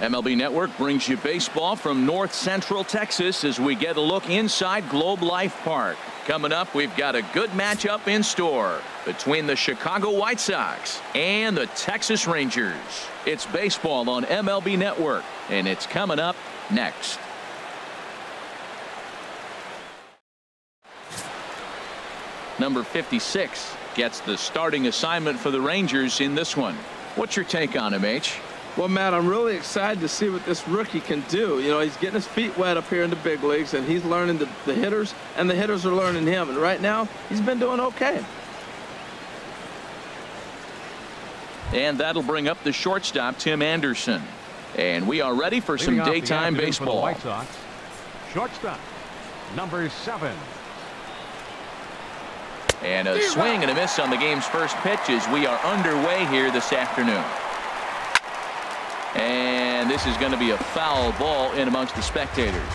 MLB Network brings you baseball from North Central Texas as we get a look inside Globe Life Park. Coming up, we've got a good matchup in store between the Chicago White Sox and the Texas Rangers. It's baseball on MLB Network, and it's coming up next. Number 56 gets the starting assignment for the Rangers in this one. What's your take on him, H? Well, Matt, I'm really excited to see what this rookie can do. You know, he's getting his feet wet up here in the big leagues, and he's learning the hitters, and the hitters are learning him. And right now, he's been doing okay. And that'll bring up the shortstop, Tim Anderson. And we are ready for some daytime baseball. For the White Sox, shortstop, number 7. And a swing and a miss on the game's first pitch as we are underway here this afternoon. And this is going to be a foul ball in amongst the spectators.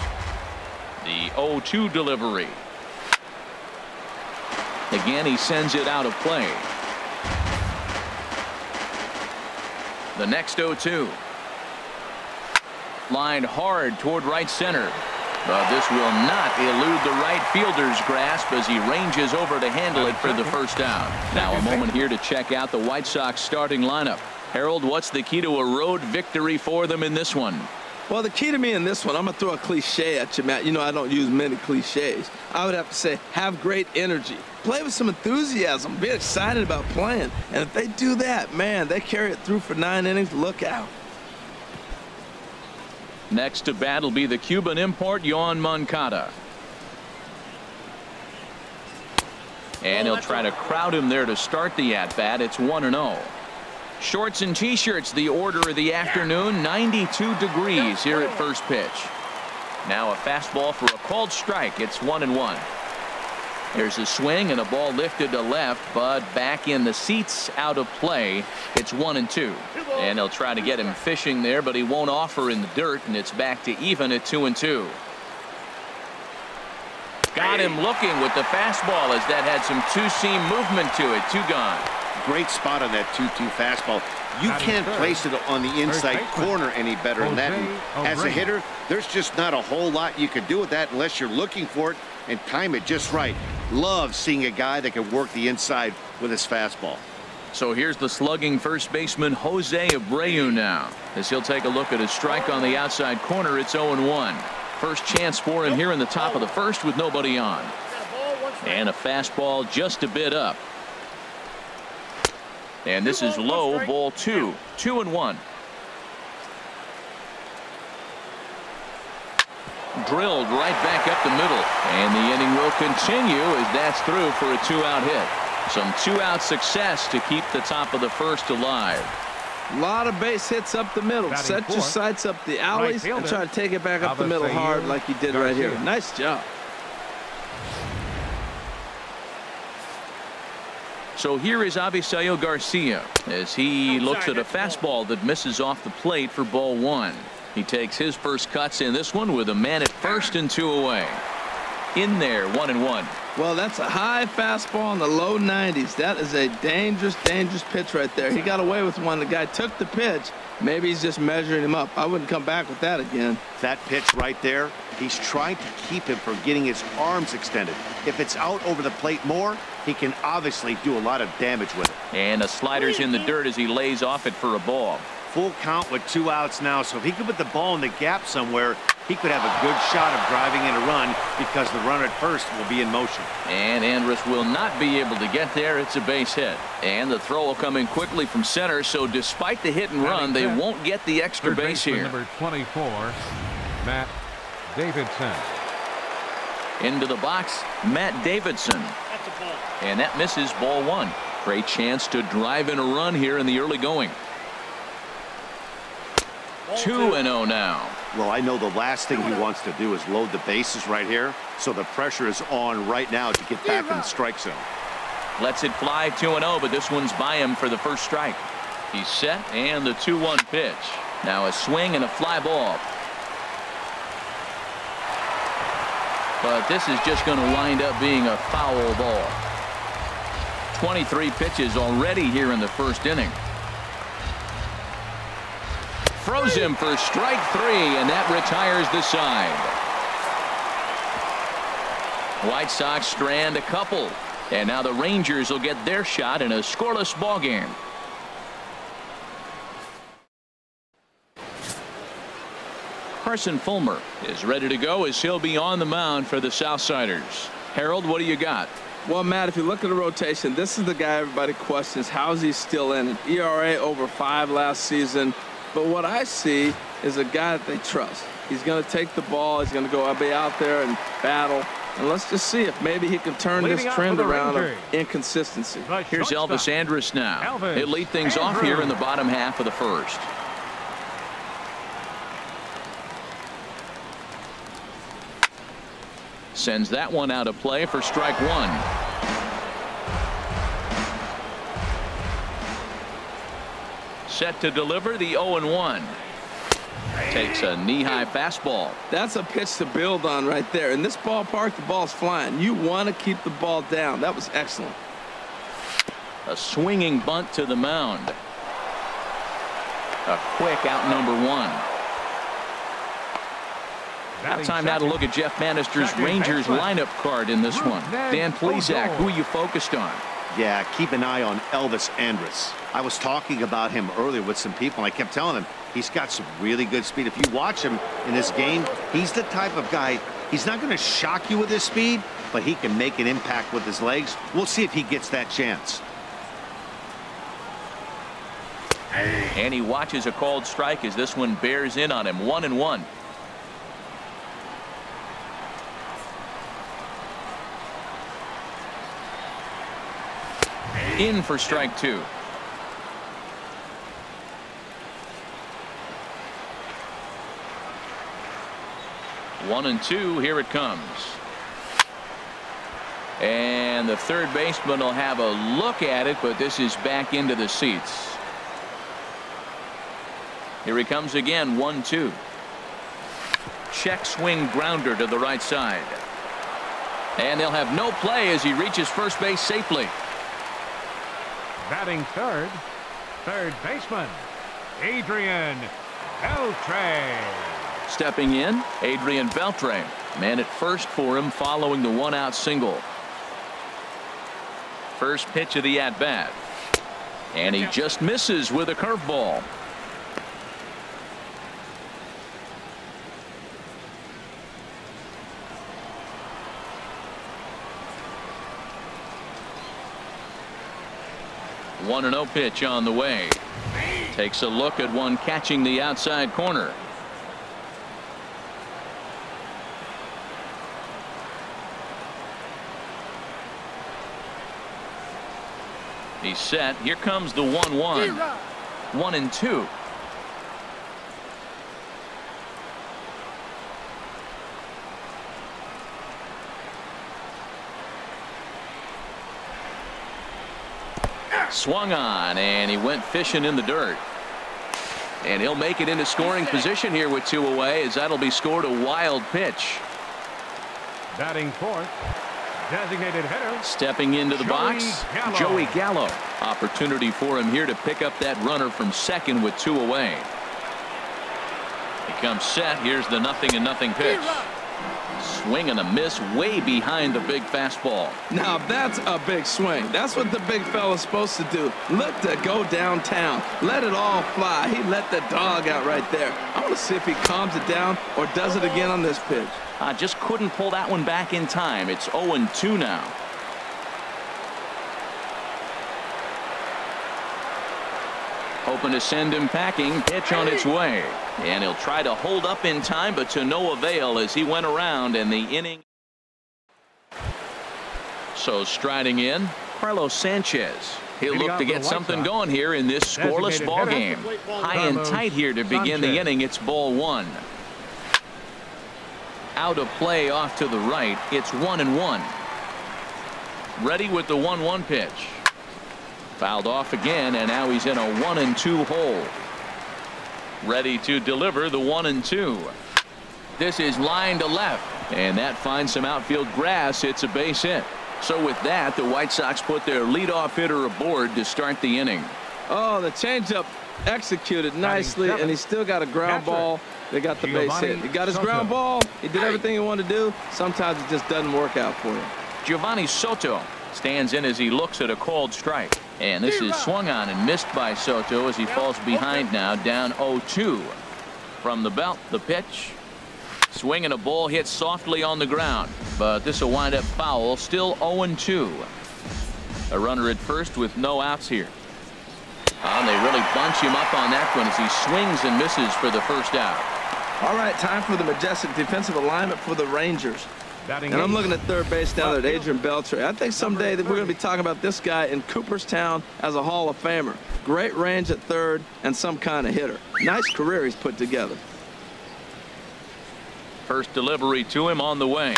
The 0-2 delivery. Again, he sends it out of play. The next 0-2. Lined hard toward right center. But this will not elude the right fielder's grasp as he ranges over to handle it for the first down. Now a moment here to check out the White Sox starting lineup. Harold, what's the key to a road victory for them in this one? Well, the key to me in this one, I'm going to throw a cliche at you, Matt. You know I don't use many cliches. I would have to say have great energy. Play with some enthusiasm. Be excited about playing. And if they do that, man, they carry it through for 9 innings. Look out. Next to bat will be the Cuban import, Yoan Moncada. And he'll try to crowd him there to start the at-bat. It's 1-0. Shorts and T-shirts, the order of the afternoon. 92 degrees here at first pitch. Now a fastball for a called strike. It's 1-1. There's a swing and a ball lifted to left, but back in the seats, out of play. It's 1-2. And he'll try to get him fishing there, but he won't offer in the dirt, and it's back to even at 2-2. Got him looking with the fastball as that had some two-seam movement to it. 2 gone. Great spot on that 2-2 fastball. You can't place it on the inside corner any better than that. And as a hitter, there's just not a whole lot you can do with that unless you're looking for it and time it just right. Love seeing a guy that can work the inside with his fastball. So here's the slugging first baseman Jose Abreu now as he'll take a look at a strike on the outside corner. It's 0-1. First chance for him here in the top of the first with nobody on. And a fastball just a bit up. And this is low, ball 2. 2-1. Drilled right back up the middle. And the inning will continue as that's through for a 2-out hit. Some 2-out success to keep the top of the first alive. A lot of base hits up the middle. Set your sights up the alleys and try to take it back up the middle hard like he did right here. Nice job. So here is Avisail Garcia as he looks at a fastball that misses off the plate for ball 1. He takes his first cuts in this one with a man at first and 2 away. In there, 1-1. Well, that's a high fastball in the low 90s. That is a dangerous, dangerous pitch right there. He got away with one. The guy took the pitch. Maybe he's just measuring him up. I wouldn't come back with that again. That pitch right there, he's trying to keep him from getting his arms extended. If it's out over the plate more, he can obviously do a lot of damage with it. And the slider's in the dirt as he lays off it for a ball. Full count with 2 outs now, so if he could put the ball in the gap somewhere, he could have a good shot of driving in a run because the runner at first will be in motion. And Andrus will not be able to get there. It's a base hit. And the throw will come in quickly from center, so despite the hit and run, they won't get the extra base here. Number 24, Matt Davidson. Into the box, Matt Davidson. And that misses ball 1. Great chance to drive in a run here in the early going. 2-0 now. Well, I know the last thing he wants to do is load the bases right here, so the pressure is on right now to get back in the strike zone. Lets it fly 2-0, but this one's by him for the first strike. He's set, and the 2-1 pitch. Now a swing and a fly ball. But this is just going to wind up being a foul ball. 23 pitches already here in the first inning. Throws him for strike 3, and that retires the side. White Sox strand a couple, and now the Rangers will get their shot in a scoreless ball game. Carson Fulmer is ready to go as he'll be on the mound for the Southsiders. Harold, what do you got? Well, Matt, if you look at the rotation, this is the guy everybody questions. How is he still in it? ERA over 5 last season. But what I see is a guy that they trust. He's going to take the ball. He's going to go be out there and battle. And let's just see if maybe he can turn this trend around of inconsistency. Here's Elvis Andrus now. He'll lead things off here in the bottom half of the first. Sends that one out of play for strike 1. Set to deliver the 0-1. Takes a knee-high fastball. That's a pitch to build on right there. In this ballpark, the ball's flying. You want to keep the ball down. That was excellent. A swinging bunt to the mound. A quick out number 1. Now time now to look at Jeff Bannister's Rangers lineup card in this one. Dan Plesac, who are you focused on? Yeah, keep an eye on Elvis Andrus. I was talking about him earlier with some people, and I kept telling him he's got some really good speed. If you watch him in this game, he's the type of guy, he's not going to shock you with his speed, but he can make an impact with his legs. We'll see if he gets that chance. And he watches a called strike as this one bears in on him. 1-1. In for strike 2. One and two. Here it comes. And the third baseman will have a look at it, but this is back into the seats. Here he comes again. 1-2. Check swing grounder to the right side. And they'll have no play as he reaches first base safely. Batting third baseman, Adrian Beltre. Stepping in, Adrian Beltre. Man at first for him following the one-out single. First pitch of the at-bat. And he just misses with a curveball. One and 0 pitch on the way. Takes a look at one catching the outside corner. He's set. Here comes the 1-1. 1-2. Swung on, and he went fishing in the dirt. And he'll make it into scoring position here with 2 away, as that'll be scored a wild pitch. Batting fourth, designated hitter. Stepping into the box, Joey Gallo. Opportunity for him here to pick up that runner from second with 2 away. He comes set. Here's the 0-0 pitch. Swing and a miss way behind the big fastball. Now that's a big swing. That's what the big fella's supposed to do. Look to go downtown. Let it all fly. He let the dog out right there. I want to see if he calms it down or does it again on this pitch. Just couldn't pull that one back in time. It's 0-2 now. Hoping to send him packing. Pitch on its way. And he'll try to hold up in time, but to no avail as he went around and the inning. So striding in, Carlos Sanchez. He'll look to get something going here in this scoreless ball game. High and tight here to begin the inning. It's ball 1. Out of play off to the right. It's 1-1. Ready with the 1-1 pitch. Fouled off again, and now he's in a 1-2 hole. Ready to deliver the 1-2. This is line to left, and that finds some outfield grass. It's a base hit. So with that, the White Sox put their leadoff hitter aboard to start the inning. Oh, the changeup Executed nicely, and he still got a ground ball. They got the base hit. He got his ground ball. He did everything he wanted to do. Sometimes it just doesn't work out for him. Giovanni Soto stands in as he looks at a called strike. And this is swung on and missed by Soto as he falls behind now, down 0-2. From the belt, the pitch. Swing and a ball hit softly on the ground, but this will wind up foul. Still 0-2. A runner at first with no outs here. And they really bunch him up on that one as he swings and misses for the first out. All right, time for the majestic defensive alignment for the Rangers. And I'm looking at third base now at Adrian Beltre. I think someday that we're going to be talking about this guy in Cooperstown as a Hall of Famer. Great range at third and some kind of hitter. Nice career he's put together. First delivery to him on the way.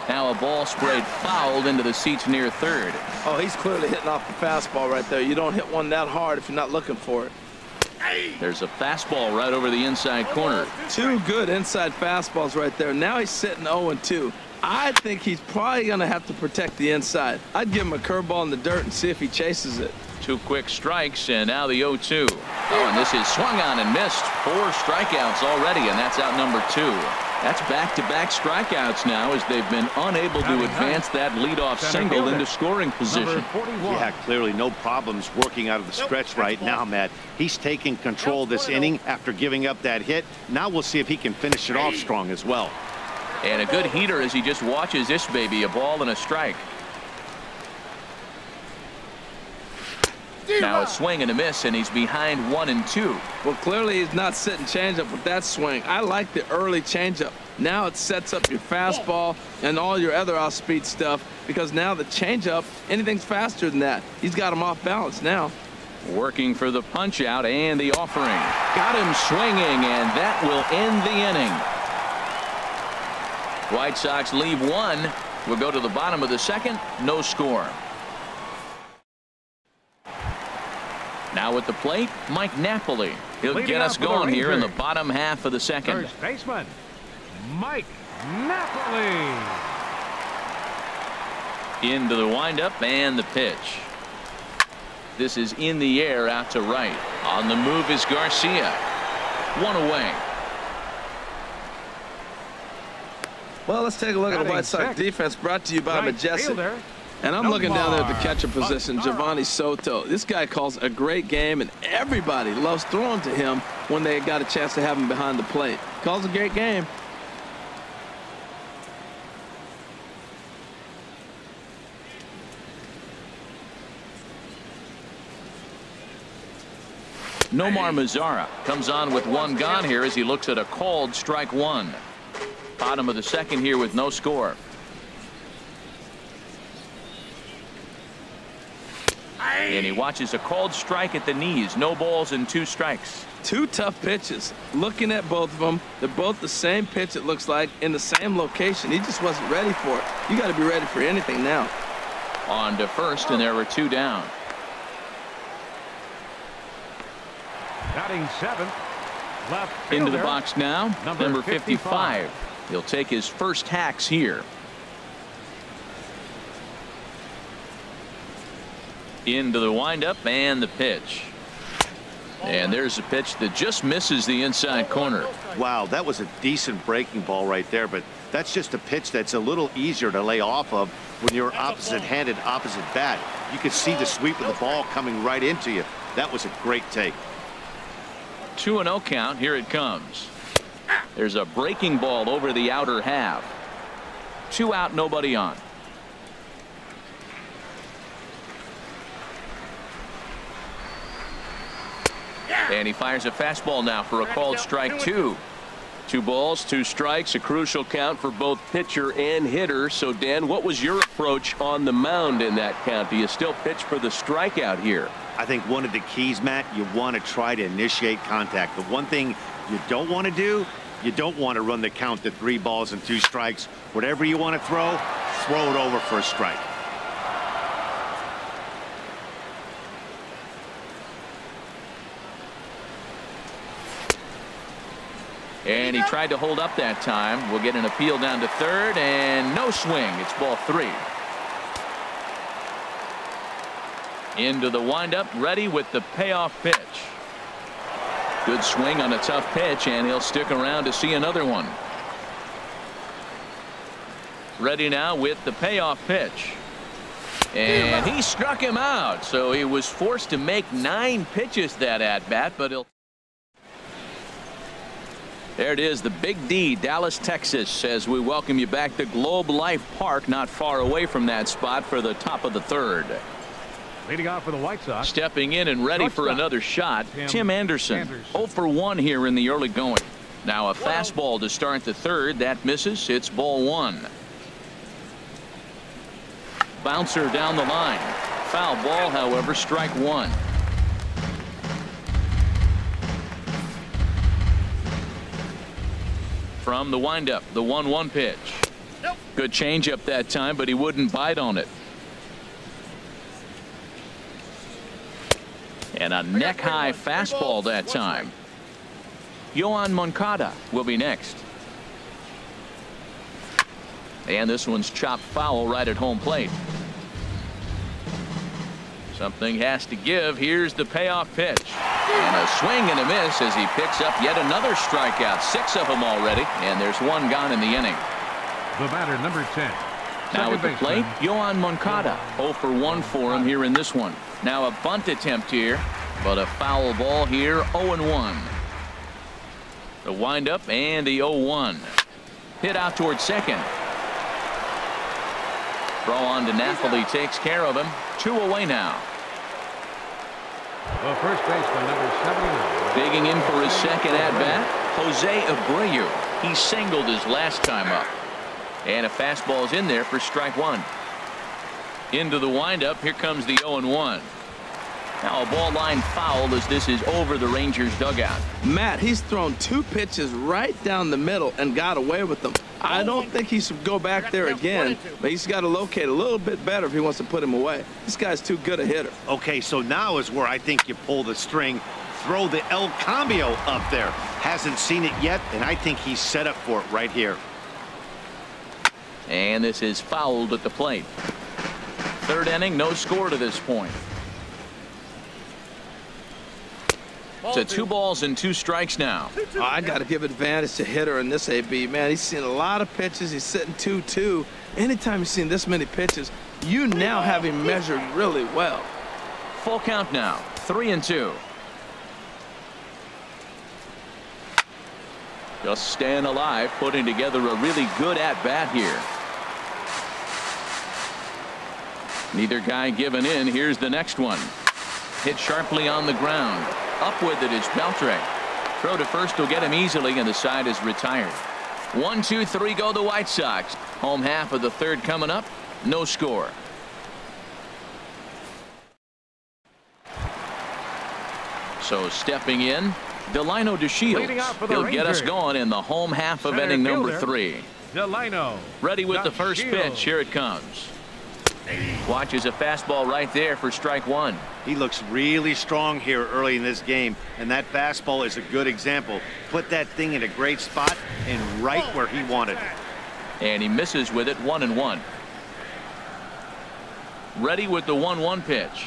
Now a ball sprayed fouled into the seats near third. Oh, he's clearly hitting off the fastball right there. You don't hit one that hard if you're not looking for it. There's a fastball right over the inside corner. Two good inside fastballs right there. Now he's sitting 0-2. I think he's probably going to have to protect the inside. I'd give him a curveball in the dirt and see if he chases it. Two quick strikes, and now the 0-2. Oh, and this is swung on and missed. 4 strikeouts already, and that's out number 2. That's back-to-back strikeouts now as they've been unable to advance that leadoff single into scoring position. Yeah, clearly no problems working out of the stretch right now, Matt. He's taking control this inning after giving up that hit. Now we'll see if he can finish it off strong as well. And a good heater as he just watches this baby, a ball and a strike. Now a swing and a miss, and he's behind 1-2. Well, clearly he's not sitting changeup with that swing. I like the early changeup. Now it sets up your fastball and all your other off-speed stuff, because now the changeup, anything's faster than that. He's got him off balance now. Working for the punch out and the offering. Got him swinging, and that will end the inning. White Sox leave 1. We'll go to the bottom of the second. No score. Now at the plate, Mike Napoli. He'll get us going here in the bottom half of the second. First baseman, Mike Napoli. Into the windup and the pitch. This is in the air out to right. On the move is Garcia. 1 away. Well, let's take a look at the White Sox defense, brought to you by Majestic. And I'm looking down there at the catcher position, Giovanni Soto. This guy calls a great game, and everybody loves throwing to him when they got a chance to have him behind the plate. Calls a great game. Nomar Mazara comes on with 1 gone here as he looks at a called strike 1. Bottom of the second here with no score. And he watches a called strike at the knees. No balls and 2 strikes. 2 tough pitches. Looking at both of them, they're both the same pitch, it looks like, in the same location. He just wasn't ready for it. You got to be ready for anything now. On to first, and there were 2 down. Batting 7th. Left into the box now, number 55. He'll take his first hacks here. Into the windup and the pitch. And there's a pitch that just misses the inside corner. Wow, that was a decent breaking ball right there, but that's just a pitch that's a little easier to lay off of when you're opposite-handed, opposite bat. You could see the sweep of the ball coming right into you. That was a great take. 2-0 count. Here it comes. There's a breaking ball over the outer half. 2 out, nobody on. And he fires a fastball now for a called strike 2. 2 balls, 2 strikes, a crucial count for both pitcher and hitter. So, Dan, what was your approach on the mound in that count? Do you still pitch for the strikeout here? I think one of the keys, Matt, you want to try to initiate contact. The one thing you don't want to do, you don't want to run the count to 3 balls and 2 strikes. Whatever you want to throw it over for a strike. And he tried to hold up that time. We'll get an appeal down to third, and no swing. It's ball 3. Into the windup, ready with the payoff pitch. Good swing on a tough pitch, and he'll stick around to see another one. Ready now with the payoff pitch. And he struck him out, so he was forced to make 9 pitches that at bat, but he'll. There it is, the Big D, Dallas, Texas, as we welcome you back to Globe Life Park, not far away from that spot for the top of the 3rd. Leading off for the White Sox. Stepping in and ready for another shot, Tim Anderson. 0 for 1 here in the early going. Now a fastball to start the 3rd. That misses. It's ball 1. Bouncer down the line. Foul ball, however, strike 1. From the windup, the 1-1 pitch. Good changeup that time, but he wouldn't bite on it. And a neck-high fastball that time. Yoan Moncada will be next. And this one's chopped foul right at home plate. Something has to give. Here's the payoff pitch. And a swing and a miss as he picks up yet another strikeout. 6 of them already. And there's 1 gone in the inning. The batter, number 10. Now at the plate, Yoan Moncada. 0 for 1 for him here in this one. Now a bunt attempt here, but a foul ball here. 0-1. The windup and the 0-1. Hit out towards second. Throw on to Napoli takes care of him. 2 away now. The first baseman, number 79. Digging in for his second at bat, Jose Abreu. He singled his last time up. And a fastball's in there for strike 1. Into the windup. Here comes the 0-1. Now a ball line foul as this is over the Rangers dugout. Matt, he's thrown 2 pitches right down the middle and got away with them. I don't think he should go back there again, but he's got to locate a little bit better if he wants to put him away. This guy's too good a hitter. Okay, so now is where I think you pull the string. Throw the El Cambio up there. Hasn't seen it yet, and I think he's set up for it right here. And this is fouled at the plate. 3rd inning, no score to this point. So 2 balls and 2 strikes now. Oh, I got to give advantage to hitter in this AB. Man, he's seen a lot of pitches. He's sitting 2-2. Anytime you've seen this many pitches, you now have him measured really well. Full count now. 3-2. Just staying alive, putting together a really good at-bat here. Neither guy giving in. Here's the next one. Hit sharply on the ground. Up with it is Beltre. Throw to first will get him easily, and the side is retired. 1, 2, 3 go the White Sox. Home half of the 3rd coming up. No score. So stepping in, Delino DeShields. He'll get us going in the home half of inning number 3. Delino. Ready with the first pitch. Here it comes. Watches a fastball right there for strike 1. He looks really strong here early in this game, and that fastball is a good example. Put that thing in a great spot and right where he wanted it. And he misses with it. 1-1. Ready with the 1-1 pitch.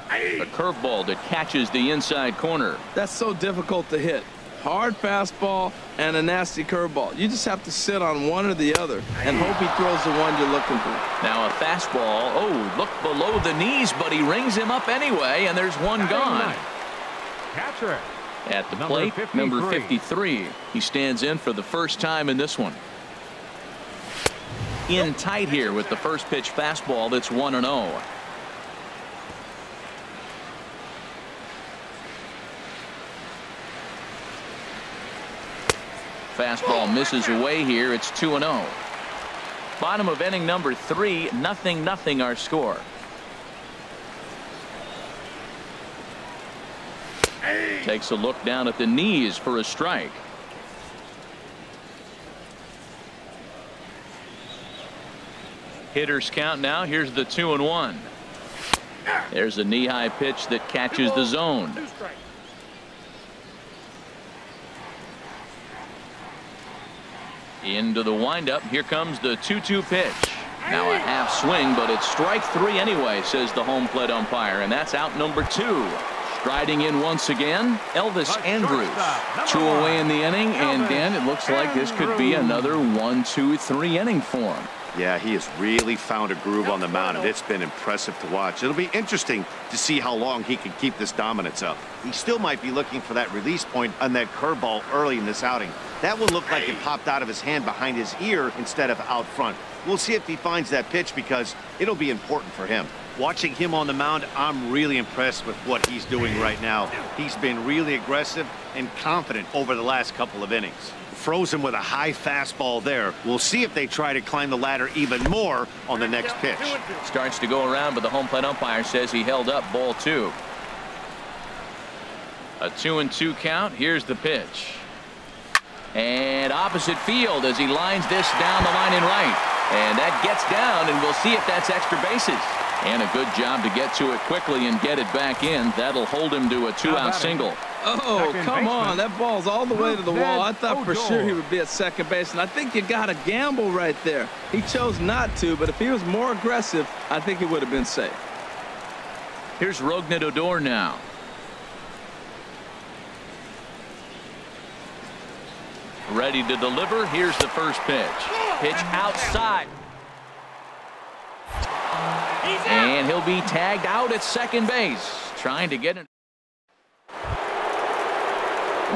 A curveball that catches the inside corner. That's so difficult to hit. Hard fastball and a nasty curveball. You just have to sit on one or the other and hope he throws the one you're looking for. Now a fastball. Oh, look below the knees, but he rings him up anyway, and there's 1 gone. Catcher. At the plate, number 53. He stands in for the first time in this one. In tight here with the first pitch fastball. That's 1-0. Fastball misses away here. It's 2-0. Bottom of inning number 3. 0-0 our score. Takes a look down at the knees for a strike. Hitters count now. Here's the 2-1. There's a knee-high pitch that catches the zone. Into the windup. Here comes the 2-2 pitch. Now a half swing, but it's strike 3 anyway, says the home plate umpire, and that's out number 2. Striding in once again, Elvis Andrews. 2 away in the inning, and Dan, it looks like this could be another 1-2-3 inning for him. Yeah, he has really found a groove on the mound, and it's been impressive to watch. It'll be interesting to see how long he can keep this dominance up. He still might be looking for that release point on that curveball early in this outing. That one looked like it popped out of his hand behind his ear instead of out front. We'll see if he finds that pitch because it'll be important for him. Watching him on the mound, I'm really impressed with what he's doing right now. He's been really aggressive and confident over the last couple of innings. Frozen with a high fastball there. We'll see if they try to climb the ladder even more on the next pitch. Starts to go around, but the home plate umpire says he held up ball 2. A 2-2 count. Here's the pitch. And opposite field as he lines this down the line in right. And that gets down, and we'll see if that's extra bases. And a good job to get to it quickly and get it back in. That'll hold him to a 2-out single. Oh, come on. That ball's all the way to the wall. I thought for sure he would be at second base, and I think you got to gamble right there. He chose not to, but if he was more aggressive, I think he would have been safe. Here's Rougned Odor now. Ready to deliver. Here's the first pitch. Pitch outside. And he'll be tagged out at second base. Trying to get it.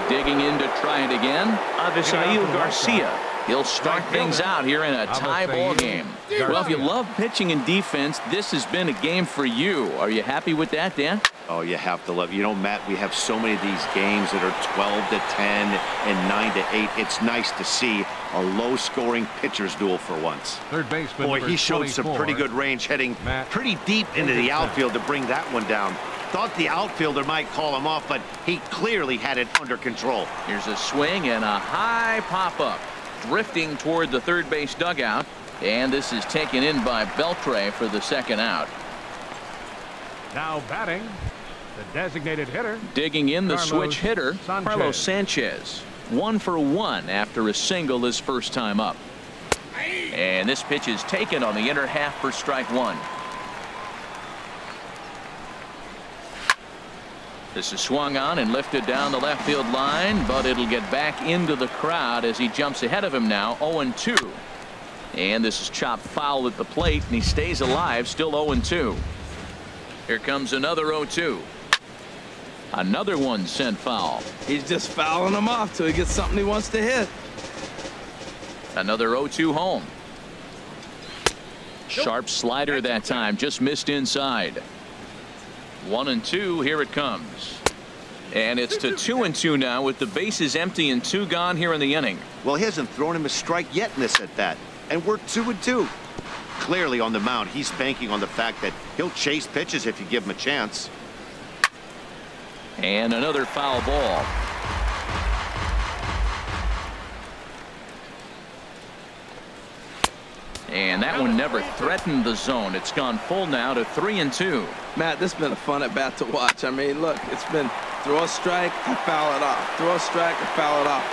Digging in to try it again. Avisail Garcia. He'll start things out here in a tie ball game. Well, if you love pitching and defense, this has been a game for you. Are you happy with that, Dan? Oh, you have to love. You know, Matt, we have so many of these games that are 12-10 and 9-8. It's nice to see a low-scoring pitcher's duel for once. Third baseman. Boy, he showed some pretty good range, heading pretty deep into the outfield to bring that one down. Thought the outfielder might call him off, but he clearly had it under control. Here's a swing and a high pop-up. Drifting toward the third base dugout, and this is taken in by Beltre for the second out. Now batting, the designated hitter. Digging in the switch hitter, Carlos Sanchez. 1 for 1 after a single his first time up. And this pitch is taken on the inner half for strike 1. This is swung on and lifted down the left field line, but it'll get back into the crowd as he jumps ahead of him now. 0-2. And this is chopped foul at the plate, and he stays alive, still 0-2. Here comes another 0-2. Another one sent foul. He's just fouling him off till he gets something he wants to hit. Another 0-2 home. Sharp slider that time, just missed inside. 1-2. Here it comes. And it's to 2-2 now with the bases empty and 2 gone here in the inning. Well, he hasn't thrown him a strike yet in this at bat, and we're 2-2. Clearly on the mound, he's banking on the fact that he'll chase pitches if you give him a chance. And another foul ball. And that one never threatened the zone. It's gone full now to 3-2. Matt, this has been a fun at bat to watch. I mean, look, it's been throw a strike and foul it off. Throw a strike and foul it off.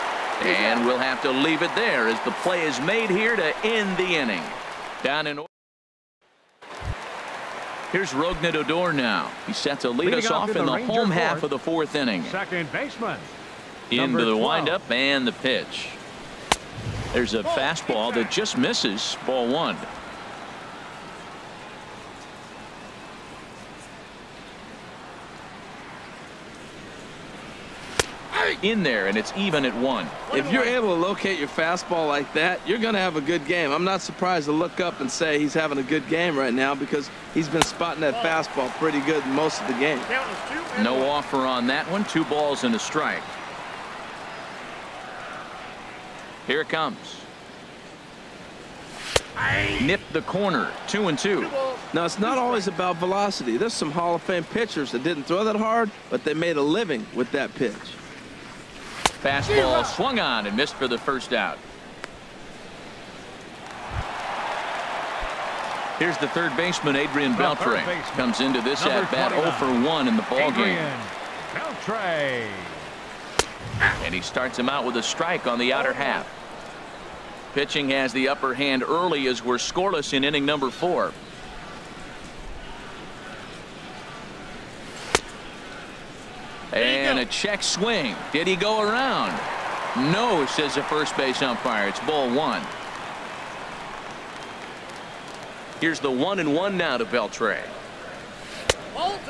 And we'll have to leave it there as the play is made here to end the inning. Down in order. Here's Rougned Odor now. He's set to lead us off in the home half of the 4th inning. Second baseman. Into the windup and the pitch. There's a fastball that just misses. Ball 1. In there, and it's even at 1. If you're able to locate your fastball like that, you're going to have a good game. I'm not surprised to look up and say he's having a good game right now because he's been spotting that fastball pretty good most of the game. No offer on that one. 2 balls and a strike. Here it comes. Nipped the corner. 2-2. Now, it's not always about velocity. There's some Hall of Fame pitchers that didn't throw that hard, but they made a living with that pitch. Fastball swung on and missed for the first out. Here's the third baseman, Adrian Beltre. Comes into this at-bat 0 for 1 in the ball game. Beltre. And he starts him out with a strike on the outer half. Pitching has the upper hand early as we're scoreless in inning number 4. check swing. Did he go around? No, says the first base umpire. It's ball one. Here's the 1-1 now to Beltre.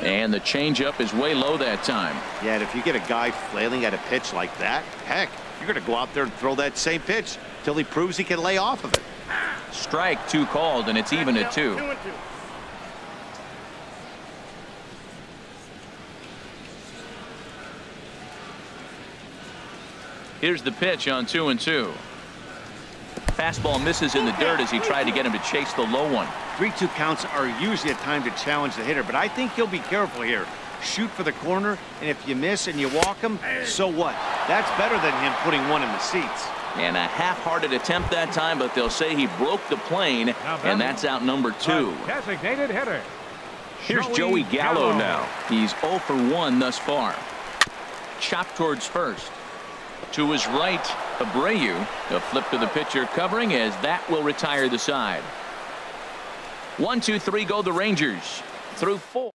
And the changeup is way low that time. Yeah, and if you get a guy flailing at a pitch like that, heck, you're going to go out there and throw that same pitch till he proves he can lay off of it. Strike two called, and it's even at 2. Here's the pitch on 2-2. Fastball misses in the dirt as he tried to get him to chase the low one. 3-2 counts are usually a time to challenge the hitter, but I think he'll be careful here. Shoot for the corner, and if you miss and you walk him, so what? That's better than him putting one in the seats. And a half-hearted attempt that time, but they'll say he broke the plane, and that's out number 2. Designated hitter. Here's Joey Gallo now. He's 0 for 1 thus far. Chopped towards first. To his right, Abreu. A flip to the pitcher covering as that will retire the side. 1, 2, 3 go the Rangers through 4.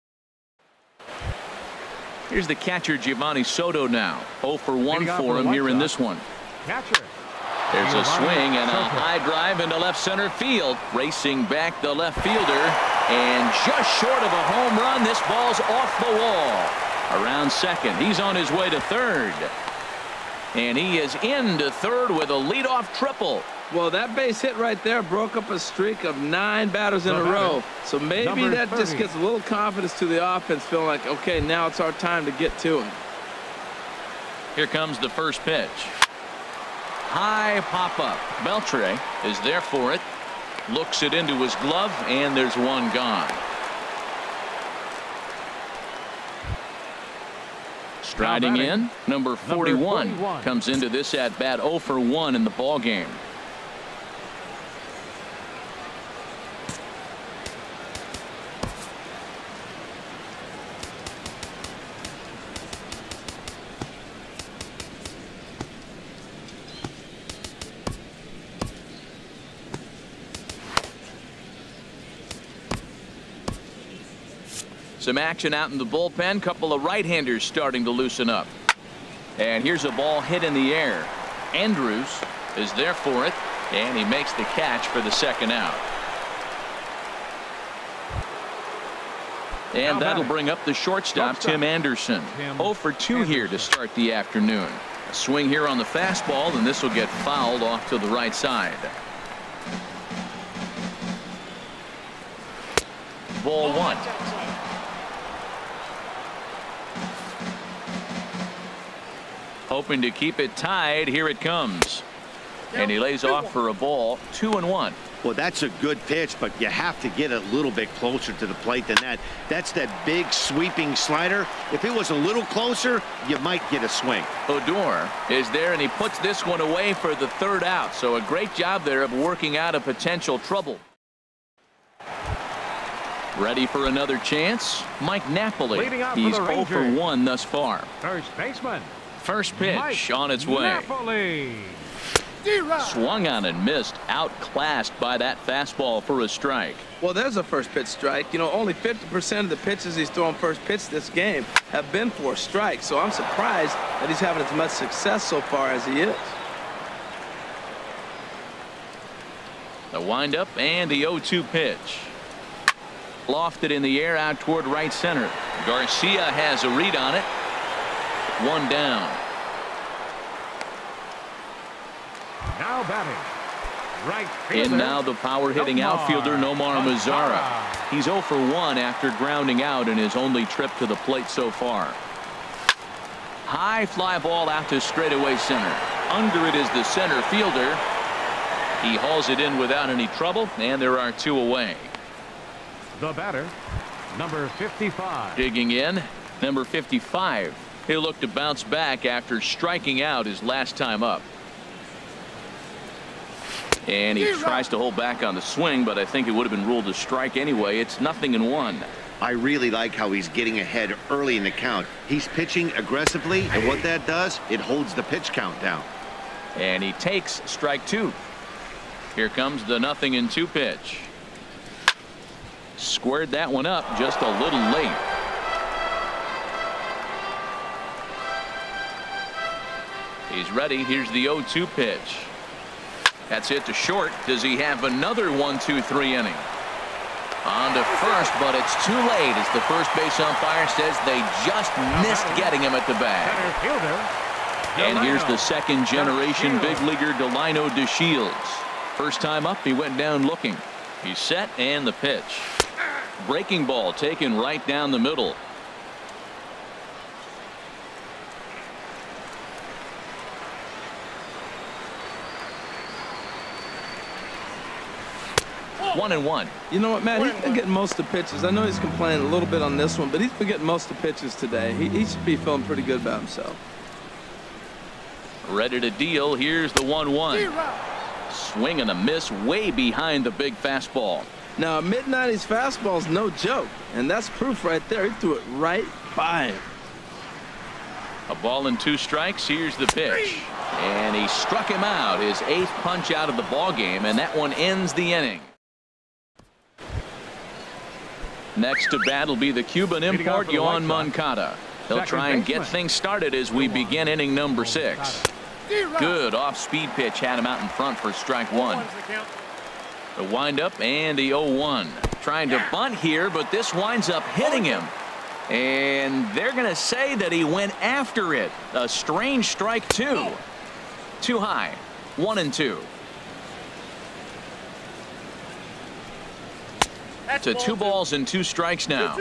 Here's the catcher Giovanni Soto now. 0 for 1 for him here in this one. Catcher. There's a swing and a high drive into left center field. Racing back the left fielder, and just short of a home run. This ball's off the wall. Around second. He's on his way to third. And he is into third with a leadoff triple. Well, that base hit right there broke up a streak of 9 batters in a row. So maybe that just gets a little confidence to the offense, feeling like, okay, now it's our time to get to him. Here comes the first pitch. High pop up. Beltre is there for it. Looks it into his glove, and there's one gone. Striding in, number 41 comes into this at bat 0 for 1 in the ball game. Some action out in the bullpen. Couple of right-handers starting to loosen up. And here's a ball hit in the air. Andrews is there for it, and he makes the catch for the second out. And that'll bring up the shortstop, Tim Anderson. 0 for 2 here to start the afternoon. A swing here on the fastball, and this will get fouled off to the right side. Ball 1. Hoping to keep it tied. Here it comes. And he lays off for a ball. 2-1. Well, that's a good pitch, but you have to get a little bit closer to the plate than that. That's that big sweeping slider. If it was a little closer, you might get a swing. Odor is there, and he puts this one away for the third out. So a great job there of working out a potential trouble. Ready for another chance? Mike Napoli. He's 0 for 1 thus far. First baseman. First pitch on its way. Napoli. Swung on and missed. Outclassed by that fastball for a strike. Well, there's a first pitch strike. You know, only 50% of the pitches he's thrown first pitch this game have been for a strike. So I'm surprised that he's having as much success so far as he is. The windup and the 0-2 pitch. Lofted in the air out toward right center. Garcia has a read on it. One down. Now batting. Right fielder. In now the power-hitting outfielder Nomar Mazara. He's 0 for 1 after grounding out in his only trip to the plate so far. High fly ball out to straightaway center. Under it is the center fielder. He hauls it in without any trouble, and there are 2 away. The batter, number 55. Digging in, number 55. He'll look to bounce back after striking out his last time up. And he tries to hold back on the swing, but I think it would have been ruled a strike anyway. It's 0-1. I really like how he's getting ahead early in the count. He's pitching aggressively, and what that does, it holds the pitch count down. And he takes strike 2. Here comes the 0-2 pitch. Squared that one up just a little late. He's ready. Here's the 0-2 pitch. That's hit to short. Does he have another 1-2-3 inning? On to first, but it's too late as the first base umpire says they just missed getting him at the bag. And here's the second generation big leaguer Delino DeShields. First time up, he went down looking. He's set, and the pitch. Breaking ball taken right down the middle. One and one. You know what, Matt? He's been getting most of the pitches. I know he's complaining a little bit on this one, but he's been getting most of the pitches today. He should be feeling pretty good about himself. Ready to deal. Here's the 1-1. Swing and a miss way behind the big fastball. Now, a mid-90s fastball is no joke, and that's proof right there. He threw it right by him. A ball and 2 strikes. Here's the pitch. And he struck him out. His 8th punch out of the ball game, and that one ends the inning. Next to bat will be the Cuban import, Yohan Moncada. He'll try and get things started as we begin inning number 6. Good off-speed pitch had him out in front for strike 1. The windup and the 0-1. Trying to bunt here, but this winds up hitting him. And they're going to say that he went after it. A strange strike 2. Too high. 1-2. To 2 balls and 2 strikes now.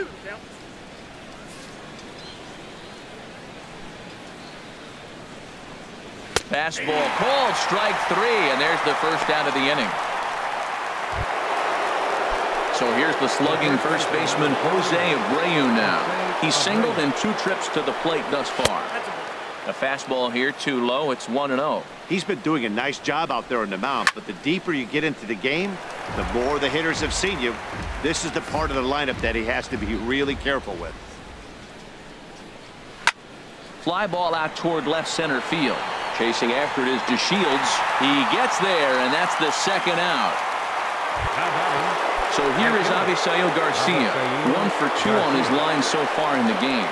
Fastball called, strike 3, and there's the first out of the inning. So here's the slugging first baseman Jose Abreu now. He's singled in 2 trips to the plate thus far. A fastball here too low. It's 1-0. He's been doing a nice job out there on the mound, but the deeper you get into the game, the more the hitters have seen you. This is the part of the lineup that he has to be really careful with. Fly ball out toward left center field. Chasing after it is DeShields. He gets there, and that's the second out. So here is Avisail Garcia. 1 for 2 on his line so far in the game.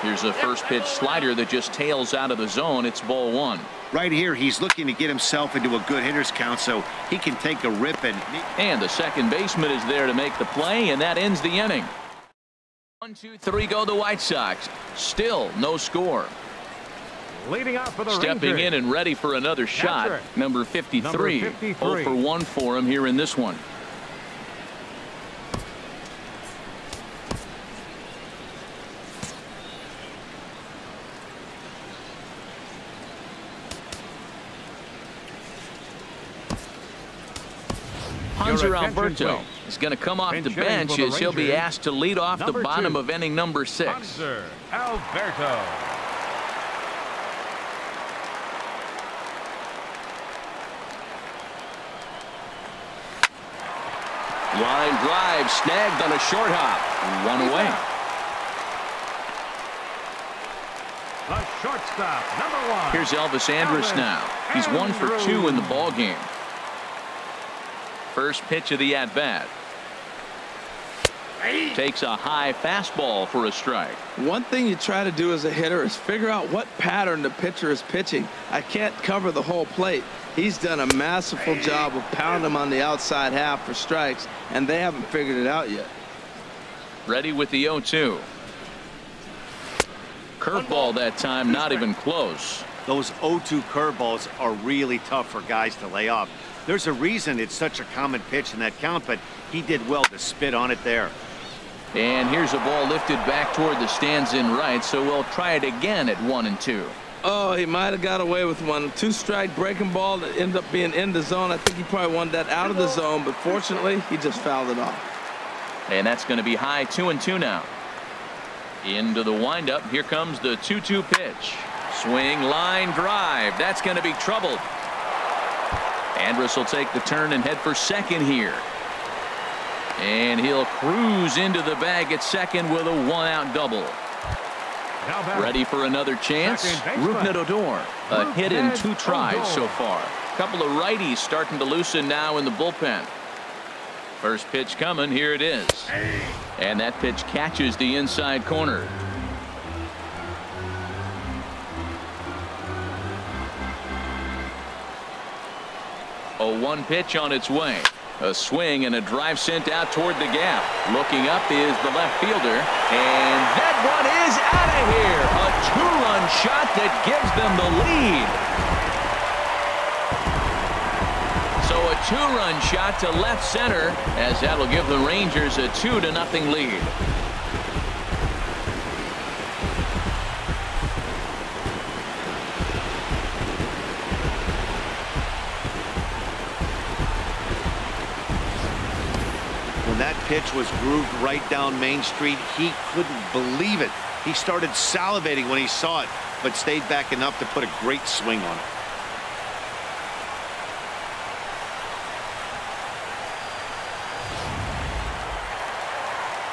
Here's a first pitch slider that just tails out of the zone. It's ball 1. Right here, he's looking to get himself into a good hitter's count so he can take a rip. And the second baseman is there to make the play, and that ends the inning. 1, 2, 3 go the White Sox. Still no score. Leading off for the Stepping Rangers. in and ready for another shot. Number 53. 0 for 1 for him here in this one. Hanser Alberto is going to come off the bench as he'll be asked to lead off the bottom of inning number 6. Hanser Alberto. Line drive snagged on a short hop. 1 away. The shortstop, number 1. Here's Elvis Andrus now. He's 1 for 2 in the ball game. First pitch of the at-bat. Takes a high fastball for a strike. One thing you try to do as a hitter is figure out what pattern the pitcher is pitching. I can't cover the whole plate. He's done a masterful job of pounding him on the outside half for strikes, and they haven't figured it out yet. Ready with the 0-2. Curveball that time, not even close. Those 0-2 curveballs are really tough for guys to lay off. There's a reason it's such a common pitch in that count, but he did well to spit on it there. And here's a ball lifted back toward the stands in right, so we'll try it again at 1-2. Oh, he might have got away with one. 2-strike breaking ball that ended up being in the zone. I think he probably wanted that out of the zone, but fortunately, he just fouled it off. And that's going to be high. 2-2 now. Into the windup. Here comes the 2-2 pitch. Swing, line drive. That's going to be trouble. Andrus will take the turn and head for second here. And he'll cruise into the bag at second with a 1-out double. Ready for another chance. Rougned Odor. A hit in 2 tries so far. Couple of righties starting to loosen now in the bullpen. First pitch coming. Here it is. And that pitch catches the inside corner. 0-1 pitch on its way. A swing and a drive sent out toward the gap. Looking up is the left fielder. And that one is out of here. A two-run shot that gives them the lead. So a two-run shot to left center, as that'll give the Rangers a 2-0 lead. When that pitch was grooved right down Main Street, he couldn't believe it. He started salivating when he saw it, but stayed back enough to put a great swing on it.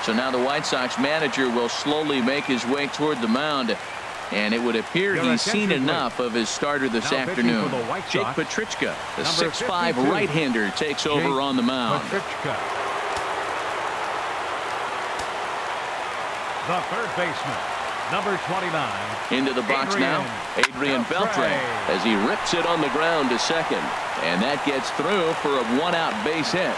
So now the White Sox manager will slowly make his way toward the mound. And it would appear he's seen enough of his starter this afternoon. Jake Petrichka, the 6'5" right-hander, takes over on the mound. The third baseman, number 29. Into the box now, Adrian Beltre, as he rips it on the ground to second. And that gets through for a one-out base hit.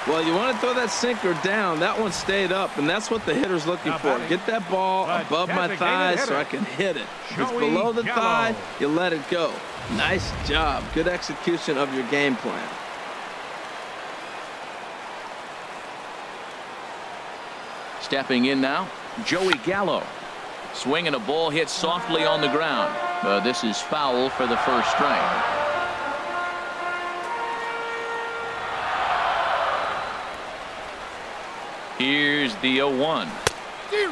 Well, you want to throw that sinker down. That one stayed up, and that's what the hitter's looking for. Get that ball above my thighs so I can hit it. If it's below the thigh, you let it go. Nice job. Good execution of your game plan. Stepping in now, Joey Gallo. Swinging a ball hit softly on the ground. This is foul for the first strike. Here's the 0-1.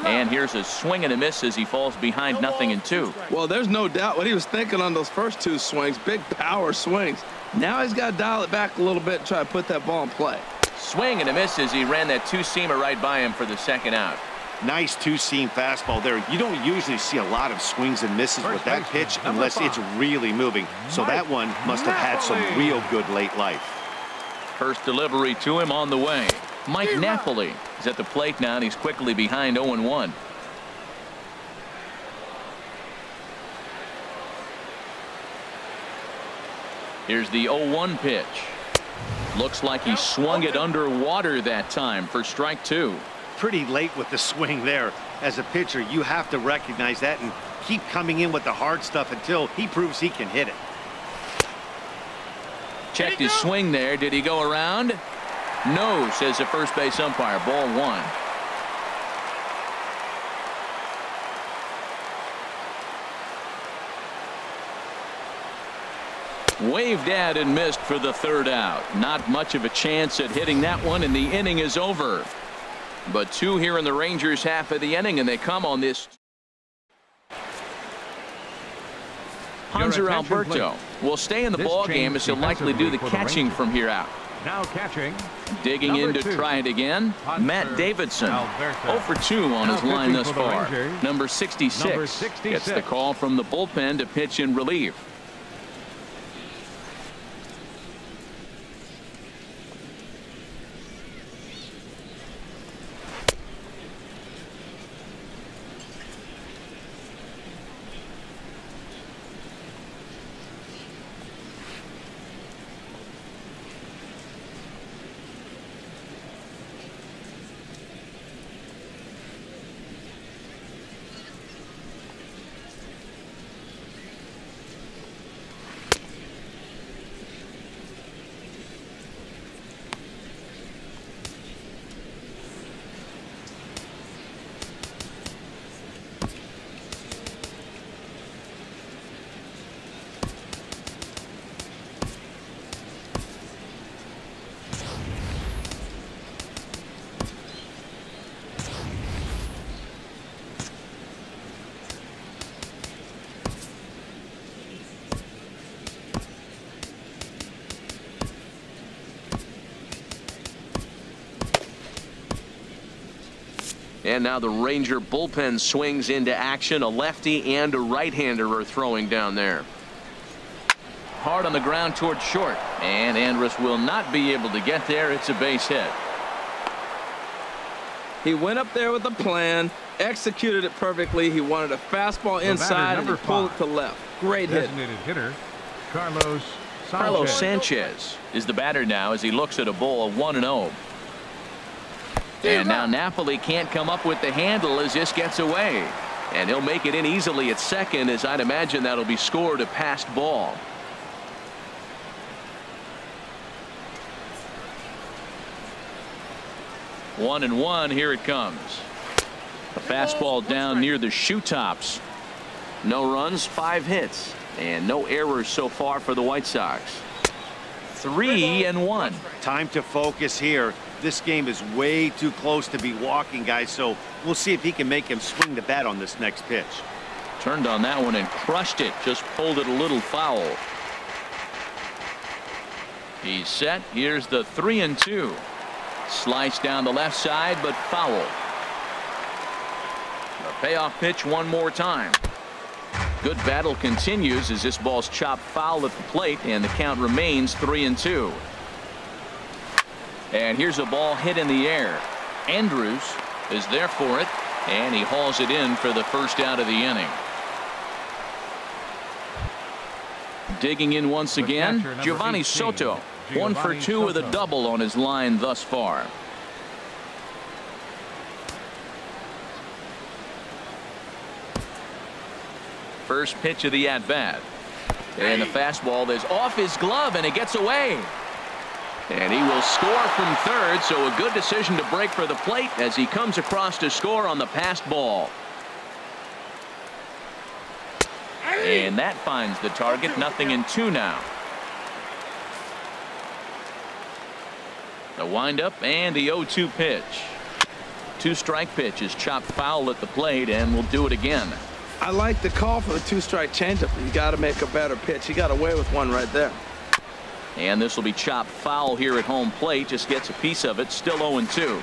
And here's a swing and a miss as he falls behind 0-2. Well, there's no doubt what he was thinking on those first two swings. Big power swings. Now he's got to dial it back a little bit and try to put that ball in play. Swing and a miss as he ran that two-seamer right by him for the second out. Nice two-seam fastball there. You don't usually see a lot of swings and misses with that pitch unless it's really moving. So that one must have had some real good late life. First delivery to him on the way. Mike Napoli is at the plate now, and he's quickly behind 0-1. Here's the 0-1 pitch. Looks like he swung it underwater that time for strike two. Pretty late with the swing there. As a pitcher, you have to recognize that and keep coming in with the hard stuff until he proves he can hit it. Checked his swing there. Did he go around? No, says the first base umpire. Ball one. Waved at and missed for the third out. Not much of a chance at hitting that one, and the inning is over. But two here in the Rangers half of the inning, and they come on this. Hanser Alberto will stay in the ball game as he'll likely do the catching from here out. Now catching. Digging in to try it again. Matt Davidson. 0 for 2 on his line thus far. Number 66 gets the call from the bullpen to pitch in relief. And now the Ranger bullpen swings into action. A lefty and a right-hander are throwing down there. Hard on the ground toward short. And Andrus will not be able to get there. It's a base hit. He went up there with a plan, executed it perfectly. He wanted a fastball inside and he pulled it to left. Great hit. Designated hitter, Carlos Carlos Sanchez is the batter now as he looks at a ball of 1-0. And now Napoli can't come up with the handle as this gets away. And he'll make it in easily at second, as I'd imagine that'll be scored a passed ball. One and one, here it comes. A fastball down near the shoe tops. No runs, 5 hits, and no errors so far for the White Sox. 3-1. Time to focus here. This game is way too close to be walking, guys, so we'll see if he can make him swing the bat on this next pitch. Turned on that one and crushed it. Just pulled it a little foul. He's set. Here's the 3-2. Slice down the left side, but foul. The payoff pitch one more time. Good battle continues as this ball's chopped foul at the plate, and the count remains 3-2. And here's a ball hit in the air. Andrews is there for it, and he hauls it in for the first out of the inning. Digging in once again, Giovanni Soto. 1 for 2 with a double on his line thus far. First pitch of the at-bat. And the fastball is off his glove, and it gets away. And he will score from third, so a good decision to break for the plate as he comes across to score on the passed ball. And that finds the target. 0-2 now. The windup and the 0-2 pitch. 2-strike pitch is chopped foul at the plate, and we'll do it again. I like the call for the 2-strike changeup. You got to make a better pitch. He got away with one right there. And this will be chopped foul here at home plate. Just gets a piece of it. Still 0-2.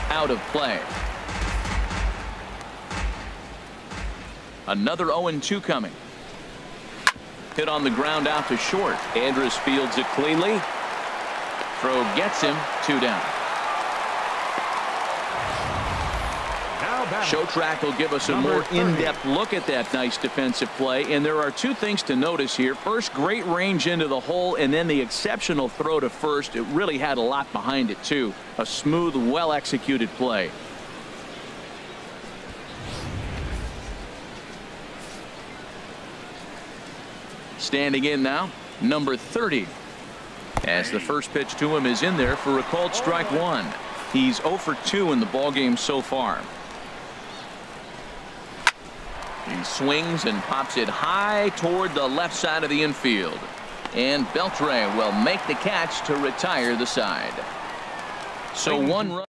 Out of play. Another 0-2 coming. Hit on the ground out to short. Andrus fields it cleanly. Throw gets him. 2 down. Show track will give us a more in-depth look at that nice defensive play, and there are 2 things to notice here. First, great range into the hole, and then the exceptional throw to first. It really had a lot behind it too. A smooth, well executed play. Standing in now, number 30, as the first pitch to him is in there for a called strike 1. He's 0 for 2 in the ballgame so far. He swings and pops it high toward the left side of the infield. And Beltre will make the catch to retire the side. So 1 run.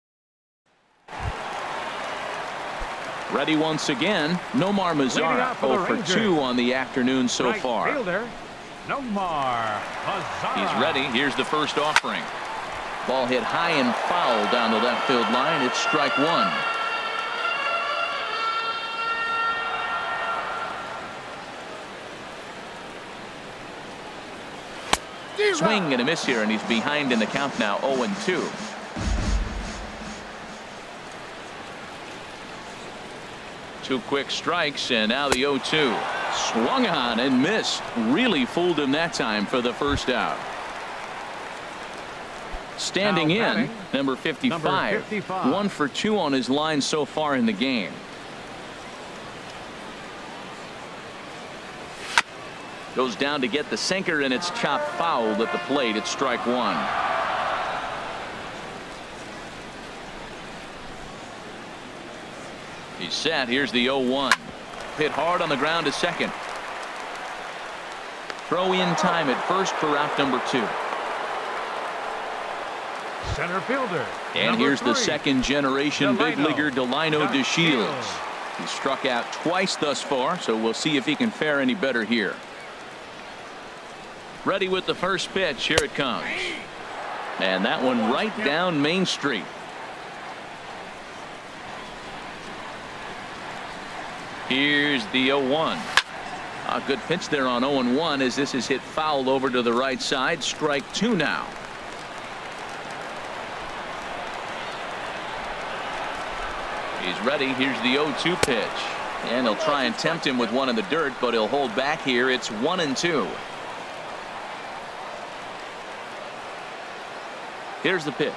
Ready once again, Nomar Mazara. 0 for 2 on the afternoon so far. Fielder, Nomar Mazara. He's ready. Here's the first offering. Ball hit high and foul down the left field line. It's strike 1. Swing and a miss here, and he's behind in the count now. 0-2. Two quick strikes, and now the 0-2. Swung on and missed. Really fooled him that time for the first out. Standing in, number 55. 1 for 2 on his line so far in the game. Goes down to get the sinker, and it's chopped foul at the plate. It's strike 1. He's set. Here's the 0-1. Hit hard on the ground to second. Throw in time at first for out number 2. Center fielder. And here's 3. the second generation big leaguer, Delino DeShields. He's struck out twice thus far, so we'll see if he can fare any better here. Ready with the first pitch. Here it comes. And that one right down Main Street. Here's the 0-1. A good pitch there on 0-1 as this is hit foul over to the right side. Strike 2 now. He's ready. Here's the 0-2 pitch. And he'll try and tempt him with one in the dirt, but he'll hold back here. It's 1-2. Here's the pitch.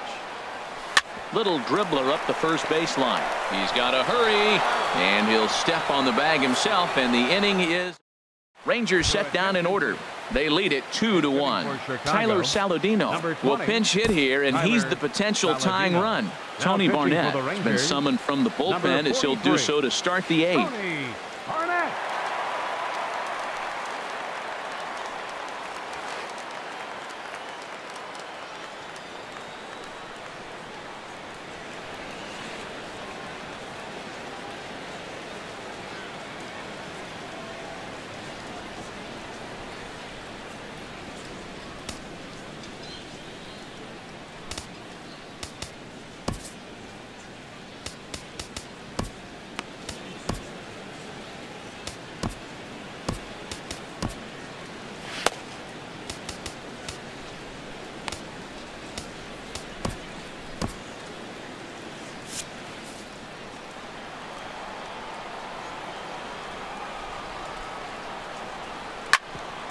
Little dribbler up the first baseline. He's got to hurry, and he'll step on the bag himself, and the inning is. Rangers set down in order. They lead it 2-1. Tyler Saladino will pinch hit here, and he's the potential tying run. Tony Barnett has been summoned from the bullpen as he'll do so to start the eighth.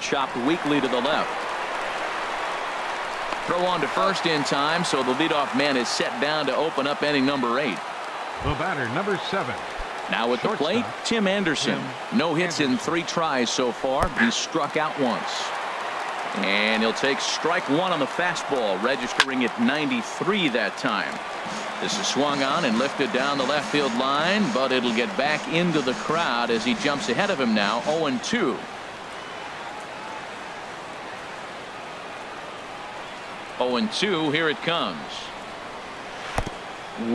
Chopped weakly to the left. Throw on to first in time, so the leadoff man is set down to open up inning number 8. The batter, number 7. Now at the plate, Tim Anderson. No hits in 3 tries so far. He's struck out once. And he'll take strike 1 on the fastball, registering at 93 that time. This is swung on and lifted down the left field line, but it'll get back into the crowd as he jumps ahead of him now, 0-2. 0-2, here it comes.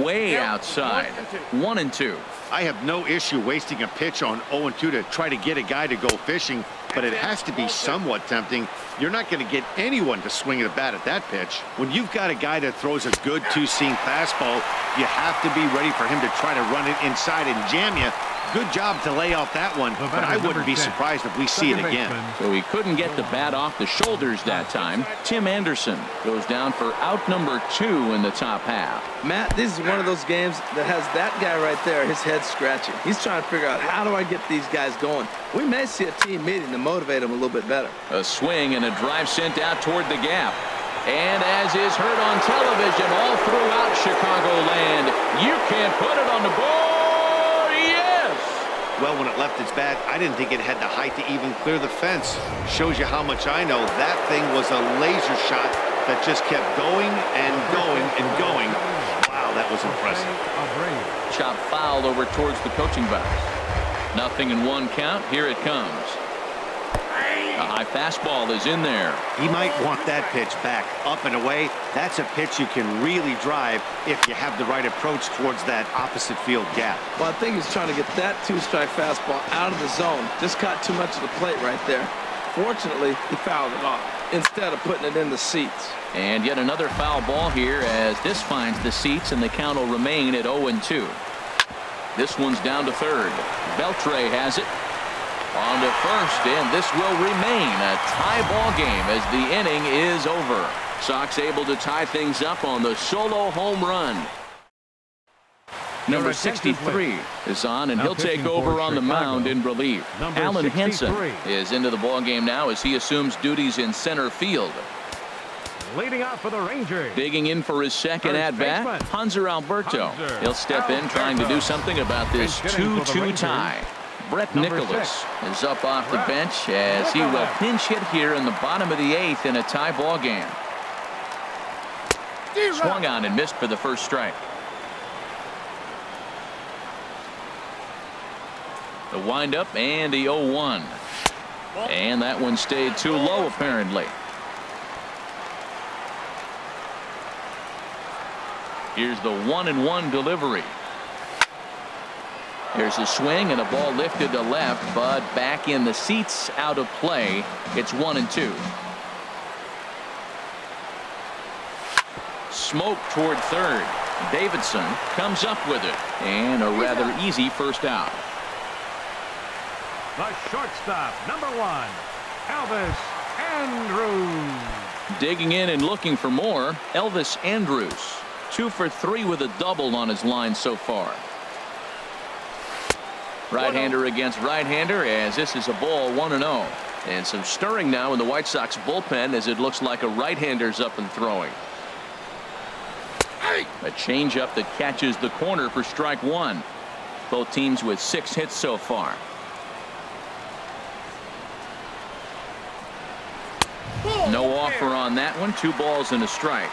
Way outside. 1-2. I have no issue wasting a pitch on 0-2 to try to get a guy to go fishing, but it has to be somewhat tempting. You're not going to get anyone to swing at a bat at that pitch. When you've got a guy that throws a good two-seam fastball, you have to be ready for him to try to run it inside and jam you. Good job to lay off that one, but I wouldn't be surprised if we see it again. So he couldn't get the bat off the shoulders that time. Tim Anderson goes down for out number 2 in the top half. Matt, this is one of those games that has that guy right there, his head scratching. He's trying to figure out, how do I get these guys going? We may see a team meeting to motivate them a little bit better. A swing and a drive sent out toward the gap. And as is heard on television all throughout Chicagoland, you can't put it on the board. Well, when it left its bat, I didn't think it had the height to even clear the fence. Shows you how much I know. That thing was a laser shot that just kept going and going and going. Wow, that was impressive. Chop foul over towards the coaching box. 0-1 count. Here it comes. A high fastball is in there. He might want that pitch back up and away. That's a pitch you can really drive if you have the right approach towards that opposite field gap. Well, I think he's trying to get that 2-strike fastball out of the zone. Just caught too much of the plate right there. Fortunately, he fouled it off instead of putting it in the seats. And yet another foul ball here as this finds the seats, and the count will remain at 0-2. This one's down to third. Beltre has it. On to first, and this will remain a tie ball game as the inning is over. Sox able to tie things up on the solo home run. Number 63 is on, and he'll take over on the mound in relief. Alan Henson is into the ball game now as he assumes duties in center field. Leading out for the Rangers. Digging in for his second at-bat, Hanser Alberto. He'll step in trying to do something about this 2-2 tie. Brett Nicholas is up off the bench as he will pinch hit here in the bottom of the 8th in a tie ball game. Swung on and missed for the first strike. The windup and the 0-1. And that one stayed too low apparently. Here's the 1-1 delivery. Here's a swing and a ball lifted to left, but back in the seats, out of play. It's 1-2. Smoke toward third. Davidson comes up with it, and a rather easy first out. The shortstop, number 1, Elvis Andrus. Digging in and looking for more, Elvis Andrus. 2 for 3 with a double on his line so far. Right-hander against right-hander, as this is a ball 1-0. And some stirring now in the White Sox bullpen, as it looks like a right-hander's up and throwing. A changeup that catches the corner for strike one. Both teams with 6 hits so far. No offer on that one. 2 balls and a strike.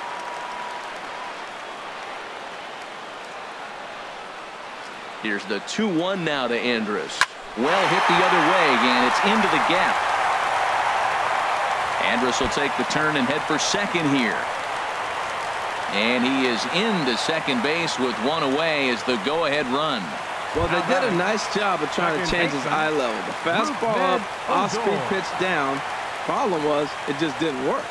Here's the 2-1 now to Andrus. Well hit the other way, and it's into the gap. Andrus will take the turn and head for second here. And he is into second base with 1 away as the go-ahead run. Well, they did a nice job of trying to change his eye level. The fastball up, off-speed pitch down. Problem was, it just didn't work.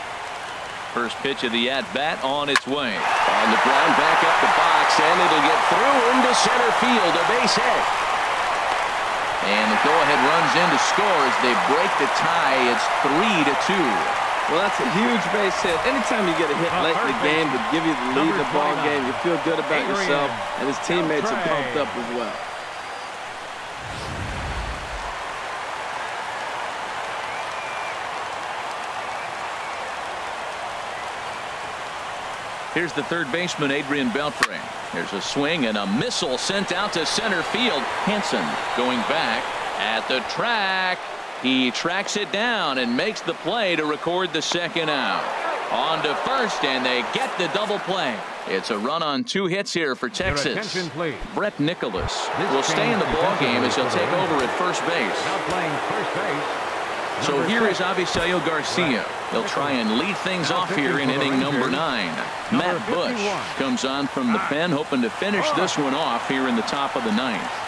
First pitch of the at-bat on its way. On the ground, back up the box, and it'll get through into center field. A base hit. And the go-ahead runs in to score as they break the tie. It's 3-2. Well, that's a huge base hit. Anytime you get a hit late in the game to give you the lead in the ball game, you feel good about yourself, and his teammates are pumped up as well. Here's the third baseman, Adrian Beltre. There's a swing and a missile sent out to center field. Hansen going back at the track. He tracks it down and makes the play to record the second out. On to first, and they get the double play. It's a run on 2 hits here for Texas. Brett Nicholas will stay in the ball game as he'll take over at first base. Now playing first base. So here is Avisaíl Garcia. He'll try and lead things off here in inning number 9. Matt Bush comes on from the pen, hoping to finish this one off here in the top of the 9th.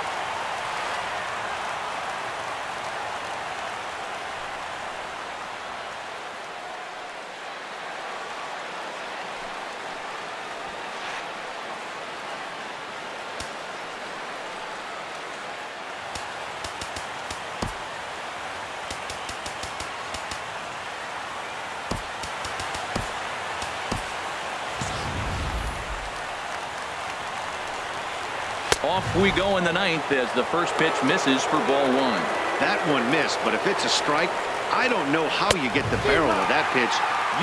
Off we go in the 9th as the first pitch misses for ball 1. That one missed, but if it's a strike, I don't know how you get the barrel of that pitch.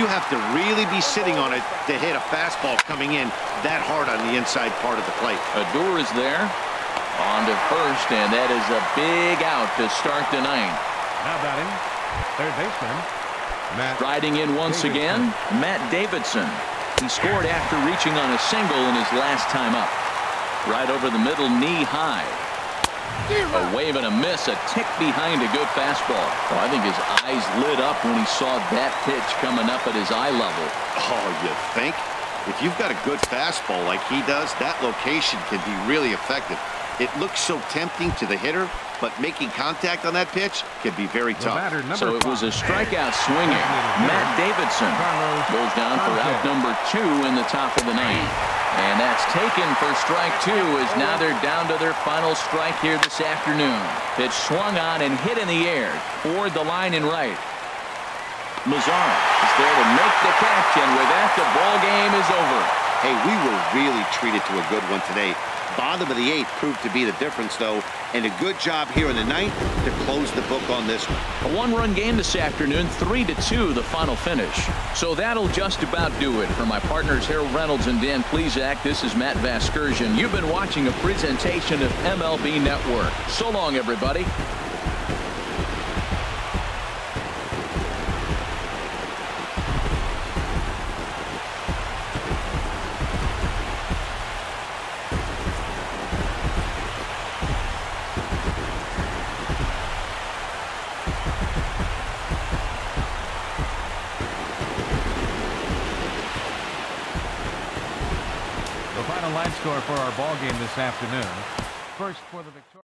You have to really be sitting on it to hit a fastball coming in that hard on the inside part of the plate. Adore is there. On to first, and that is a big out to start the 9th. Now batting, third baseman, Matt. Riding in once again, Matt Davidson. He scored after reaching on a single in his last time up. Right over the middle, knee high. A wave and a miss, a tick behind a good fastball. Oh, I think his eyes lit up when he saw that pitch coming up at his eye level. Oh, you think? If you've got a good fastball like he does, that location can be really effective. It looks so tempting to the hitter, but making contact on that pitch can be very tough. So it was a strikeout swinging. Matt Davidson goes down for out number 2 in the top of the 9th. And that's taken for strike 2 as now they're down to their final strike here this afternoon. Pitch swung on and hit in the air toward the line and right. Mazara is there to make the catch, and with that the ball game is over. Hey, we were really treated to a good one today. Bottom of the 8th proved to be the difference, though, and a good job here in the 9th to close the book on this one. A 1-run game this afternoon, 3-2 the final finish. So that'll just about do it. For my partners Harold Reynolds and Dan Plesac, this is Matt Vasgersian. You've been watching a presentation of MLB Network. So long, everybody. The final line score for our ball game this afternoon. First for the victory.